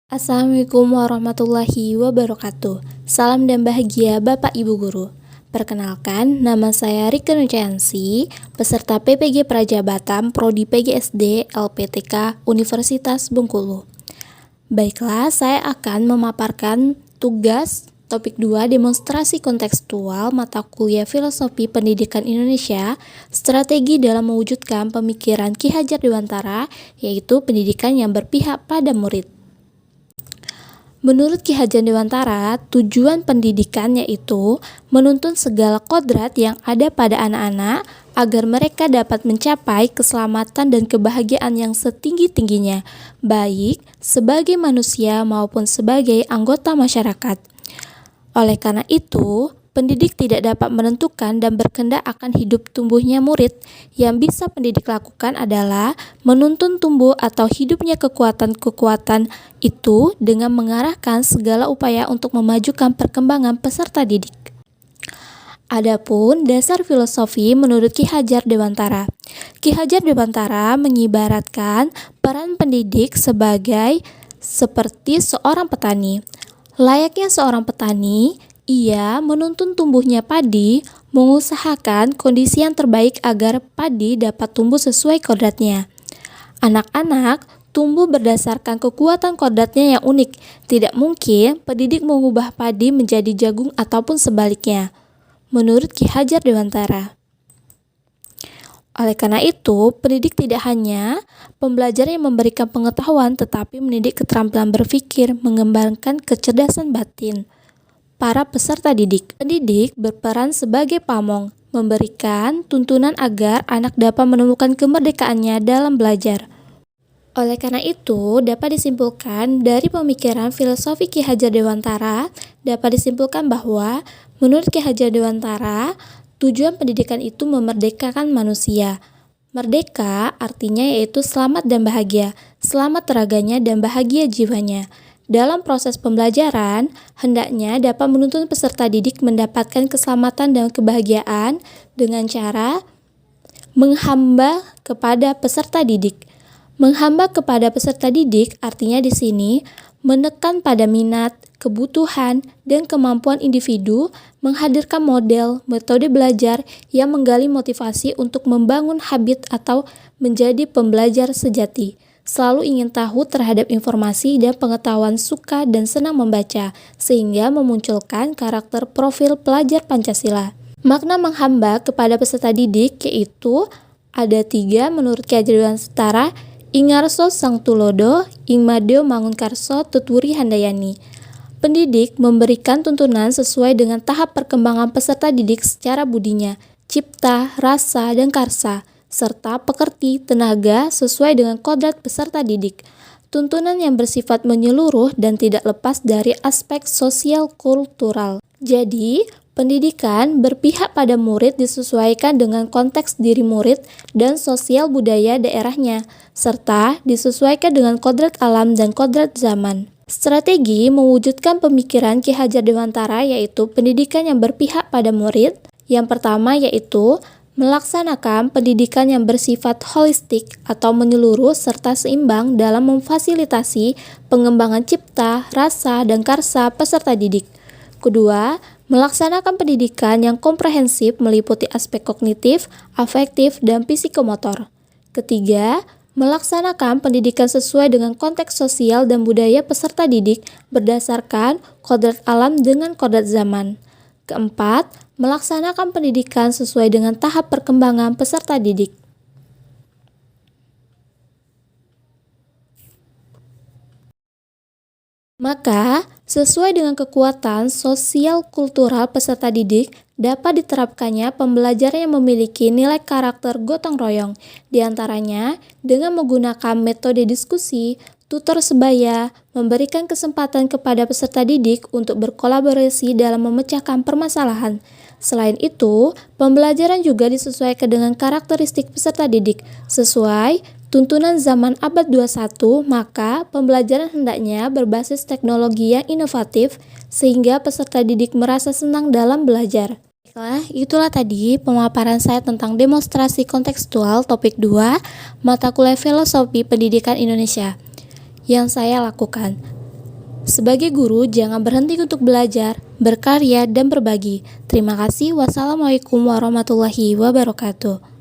Assalamualaikum warahmatullahi wabarakatuh. Salam dan bahagia Bapak Ibu Guru. Perkenalkan, nama saya Rike Nucayansi, peserta PPG Praja Batam, Prodi PGSD LPTK Universitas Bengkulu. Baiklah, saya akan memaparkan tugas topik 2 demonstrasi kontekstual mata kuliah Filosofi Pendidikan Indonesia, strategi dalam mewujudkan pemikiran Ki Hajar Dewantara, yaitu pendidikan yang berpihak pada murid. Menurut Ki Hajar Dewantara, tujuan pendidikan yaitu menuntun segala kodrat yang ada pada anak-anak agar mereka dapat mencapai keselamatan dan kebahagiaan yang setinggi-tingginya, baik sebagai manusia maupun sebagai anggota masyarakat. Oleh karena itu, pendidik tidak dapat menentukan dan berkehendak akan hidup tumbuhnya murid. Yang bisa pendidik lakukan adalah menuntun tumbuh atau hidupnya kekuatan-kekuatan itu dengan mengarahkan segala upaya untuk memajukan perkembangan peserta didik. Adapun dasar filosofi menurut Ki Hajar Dewantara. Ki Hajar Dewantara mengibaratkan peran pendidik seperti seorang petani. Layaknya seorang petani, ia menuntun tumbuhnya padi, mengusahakan kondisi yang terbaik agar padi dapat tumbuh sesuai kodratnya. Anak-anak tumbuh berdasarkan kekuatan kodratnya yang unik. Tidak mungkin pendidik mengubah padi menjadi jagung ataupun sebaliknya, menurut Ki Hajar Dewantara. Oleh karena itu, pendidik tidak hanya pembelajar yang memberikan pengetahuan, tetapi mendidik keterampilan berpikir, mengembangkan kecerdasan batin para peserta didik. Pendidik berperan sebagai pamong, memberikan tuntunan agar anak dapat menemukan kemerdekaannya dalam belajar. Oleh karena itu, dapat disimpulkan dari pemikiran filosofi Ki Hajar Dewantara, dapat disimpulkan bahwa menurut Ki Hajar Dewantara, tujuan pendidikan itu memerdekakan manusia. Merdeka artinya yaitu selamat dan bahagia, selamat raganya dan bahagia jiwanya. Dalam proses pembelajaran, hendaknya dapat menuntun peserta didik mendapatkan keselamatan dan kebahagiaan dengan cara menghamba kepada peserta didik. Menghamba kepada peserta didik artinya di sini menekan pada minat, kebutuhan, dan kemampuan individu, menghadirkan model, metode belajar yang menggali motivasi untuk membangun habit atau menjadi pembelajar sejati. Selalu ingin tahu terhadap informasi dan pengetahuan, suka dan senang membaca, sehingga memunculkan karakter profil pelajar Pancasila. Makna menghamba kepada peserta didik yaitu ada 3 menurut Ki Hajar Dewantara: Ingarso Sang Tulodo, Ingmadeo Mangunkarso, Tutwuri Handayani. Pendidik memberikan tuntunan sesuai dengan tahap perkembangan peserta didik secara budinya, cipta, rasa, dan karsa, serta pekerti, tenaga sesuai dengan kodrat peserta didik. Tuntunan yang bersifat menyeluruh dan tidak lepas dari aspek sosial kultural. Jadi, pendidikan berpihak pada murid disesuaikan dengan konteks diri murid dan sosial budaya daerahnya, serta disesuaikan dengan kodrat alam dan kodrat zaman. Strategi mewujudkan pemikiran Ki Hajar Dewantara yaitu pendidikan yang berpihak pada murid. Yang pertama yaitu melaksanakan pendidikan yang bersifat holistik atau menyeluruh serta seimbang dalam memfasilitasi pengembangan cipta, rasa, dan karsa peserta didik. Kedua, melaksanakan pendidikan yang komprehensif meliputi aspek kognitif, afektif, dan psikomotor. Ketiga, melaksanakan pendidikan sesuai dengan konteks sosial dan budaya peserta didik berdasarkan kodrat alam dengan kodrat zaman. Keempat, melaksanakan pendidikan sesuai dengan tahap perkembangan peserta didik. Maka, sesuai dengan kekuatan sosial kultural peserta didik, dapat diterapkannya pembelajaran yang memiliki nilai karakter gotong royong, diantaranya dengan menggunakan metode diskusi, tutor sebaya, memberikan kesempatan kepada peserta didik untuk berkolaborasi dalam memecahkan permasalahan. Selain itu, pembelajaran juga disesuaikan dengan karakteristik peserta didik, sesuai tuntunan zaman abad 21, maka pembelajaran hendaknya berbasis teknologi yang inovatif sehingga peserta didik merasa senang dalam belajar. Baiklah, itulah tadi pemaparan saya tentang demonstrasi kontekstual topik 2 mata kuliah Filosofi Pendidikan Indonesia yang saya lakukan. Sebagai guru, jangan berhenti untuk belajar, berkarya, dan berbagi. Terima kasih. Wassalamualaikum warahmatullahi wabarakatuh.